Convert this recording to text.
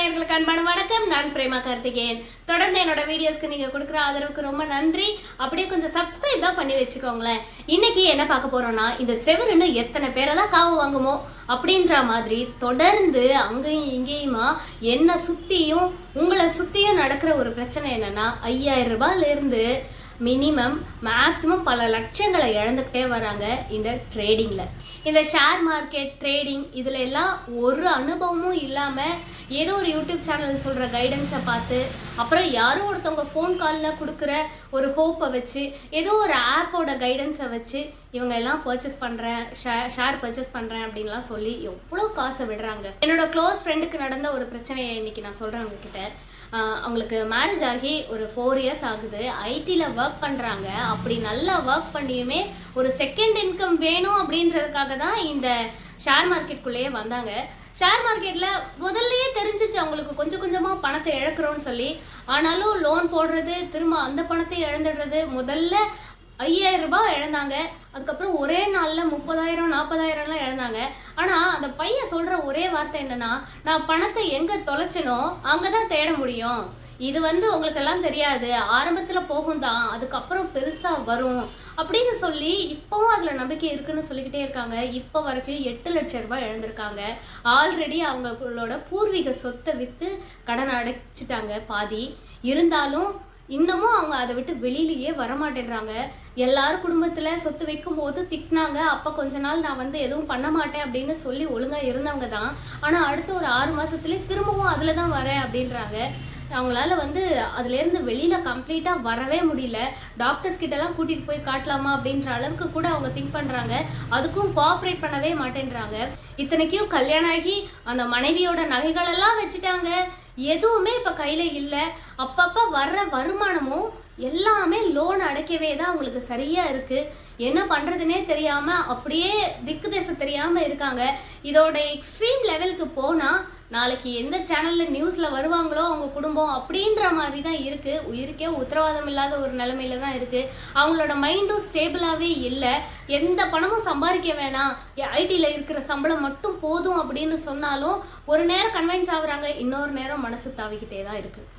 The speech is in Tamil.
நேயர்களுக்கு அன்பான வணக்கம். நான் பிரேமா கார்த்திகேயன். தொடர்ந்து என்னோட வீடியோஸ்க்கு நீங்க கொடுக்குற ஆதரவுக்கு ரொம்ப நன்றி. அப்படியே கொஞ்சம் சப்ஸ்கிரைப் தான் பண்ணி வச்சுக்கோங்களேன். இன்னைக்கு என்ன பார்க்க போறோம்னா, இந்த செவருன்னு எத்தனை பேரை தான் காவு வாங்குமோ அப்படின்ற மாதிரி தொடர்ந்து அங்கேயும் இங்கேயுமா என்ன சுத்தியும் உங்களை சுத்தியும் நடக்கிற ஒரு பிரச்சனை என்னன்னா, 5000 ரூபாயிலிருந்து மினிமம் மேக்ஸிமம் பல லட்சங்களை இழந்துக்கிட்டே வராங்க இந்த ட்ரேடிங்கில். இந்த ஷேர் மார்க்கெட் ட்ரேடிங் இதில் எல்லாம் ஒரு அனுபவமும் இல்லாமல் ஏதோ ஒரு யூடியூப் சேனல் சொல்கிற கைடன்ஸை பார்த்து, அப்புறம் யாரோ ஒருத்தவங்க ஃபோன் காலில் கொடுக்குற ஒரு ஹோப்பை வச்சு, ஏதோ ஒரு ஆப்போட கைடன்ஸை வச்சு இவங்க எல்லாம் பர்ச்சேஸ் பண்ணுறேன், ஷேர் பர்ச்சேஸ் பண்ணுறேன் அப்படின்லாம் சொல்லி எவ்வளோ காசை விடுறாங்க. என்னோட க்ளோஸ் ஃப்ரெண்டுக்கு நடந்த ஒரு பிரச்சனையை இன்னைக்கு நான் சொல்கிறேன் உங்ககிட்ட. அவங்களுக்கு மேரேஜ் ஆகி ஒரு 4 இயர்ஸ் ஆகுது. ஐடியில் ஒர்க் பண்ணுறாங்க. அப்படி நல்லா ஒர்க் பண்ணியுமே ஒரு செகண்ட் இன்கம் வேணும் அப்படின்றதுக்காக தான் இந்த ஷேர் மார்க்கெட்டுக்குள்ளேயே வந்தாங்க. ஷேர் மார்க்கெட்டில் முதல்லையே தெரிஞ்சிச்சு அவங்களுக்கு கொஞ்சம் கொஞ்சமாக பணத்தை இழக்கிறோன்னு சொல்லி. ஆனாலும் லோன் போடுறது, திரும்ப அந்த பணத்தை இழந்துடுறது. முதல்ல 5000 ரூபாய் இழந்தாங்க. அதுக்கப்புறம் ஒரே நாளில் 30,000 40,000லாம் இழந்தாங்க. ஆனால் அந்த பையன் சொல்கிற ஒரே வார்த்தை என்னன்னா, நான் பணத்தை எங்கே தொலைச்சனோ அங்கே தான் தேட முடியும். இது உங்களுக்கெல்லாம் தெரியாது, ஆரம்பத்தில் போகும் தான், அதுக்கப்புறம் பெருசாக வரும் அப்படின்னு சொல்லி இப்போவும் அதில் நம்பிக்கை இருக்குன்னு சொல்லிக்கிட்டே இருக்காங்க. இப்போ வரைக்கும் 8 லட்சம் ரூபாய் இழந்திருக்காங்க. ஆல்ரெடி அவங்களோட பூர்வீக சொத்தை விற்று கடன் அடைச்சிட்டாங்க பாதி. இருந்தாலும் இன்னமும் அவங்க அதை விட்டு வெளியிலேயே வரமாட்டேன்றாங்க. எல்லாரும் குடும்பத்தில் சொத்து வைக்கும் போது திட்டினாங்க. அப்போ கொஞ்ச நாள் நான் எதுவும் பண்ண மாட்டேன் அப்படின்னு சொல்லி ஒழுங்காக இருந்தவங்க தான். ஆனால் அடுத்த ஒரு 6 மாதத்துலேயே திரும்பவும் அதில் தான் வரேன் அப்படின்றாங்க. அவங்களால அதுலேருந்து வெளியில் கம்ப்ளீட்டாக வரவே முடியல. டாக்டர்ஸ் கிட்டலாம் கூட்டிகிட்டு போய் காட்டலாமா அப்படின்ற அளவுக்கு கூட அவங்க திங்க் பண்ணுறாங்க. அதுக்கும் கோஆப்ரேட் பண்ணவே மாட்டேன்றாங்க. இத்தனைக்கும் கல்யாணம் ஆகி அந்த மனைவியோட நகைகளெல்லாம் வச்சுட்டாங்க. எதுவுமே இப்போ கையில் இல்லை. அப்பப்போ வர்ற வருமானமும் எல்லாமே லோன் அடைக்கவே தான் அவங்களுக்கு சரியாக இருக்குது. என்ன பண்ணுறதுனே தெரியாமல் அப்படியே திக்கு தேசம் தெரியாமல் இருக்காங்க. இதோட எக்ஸ்ட்ரீம் லெவலுக்கு போனால் நாளைக்கு எந்த சேனலில் நியூஸில் வருவாங்களோ அவங்க குடும்பம் அப்படின்ற மாதிரி தான் இருக்குது. உயிருக்கே உத்தரவாதம் இல்லாத ஒரு நிலைமையில தான் இருக்குது. அவங்களோட மைண்டும் ஸ்டேபிளாகவே இல்லை. எந்த பணமும் சம்பாதிக்க வேணாம், ஐடியில் இருக்கிற சம்பளம் மட்டும் போதும் அப்படின்னு சொன்னாலும் ஒரு நேரம் கன்வின்ஸ் ஆகுறாங்க, இன்னொரு நேரம் மனசு தாவிக்கிட்டே தான் இருக்குது.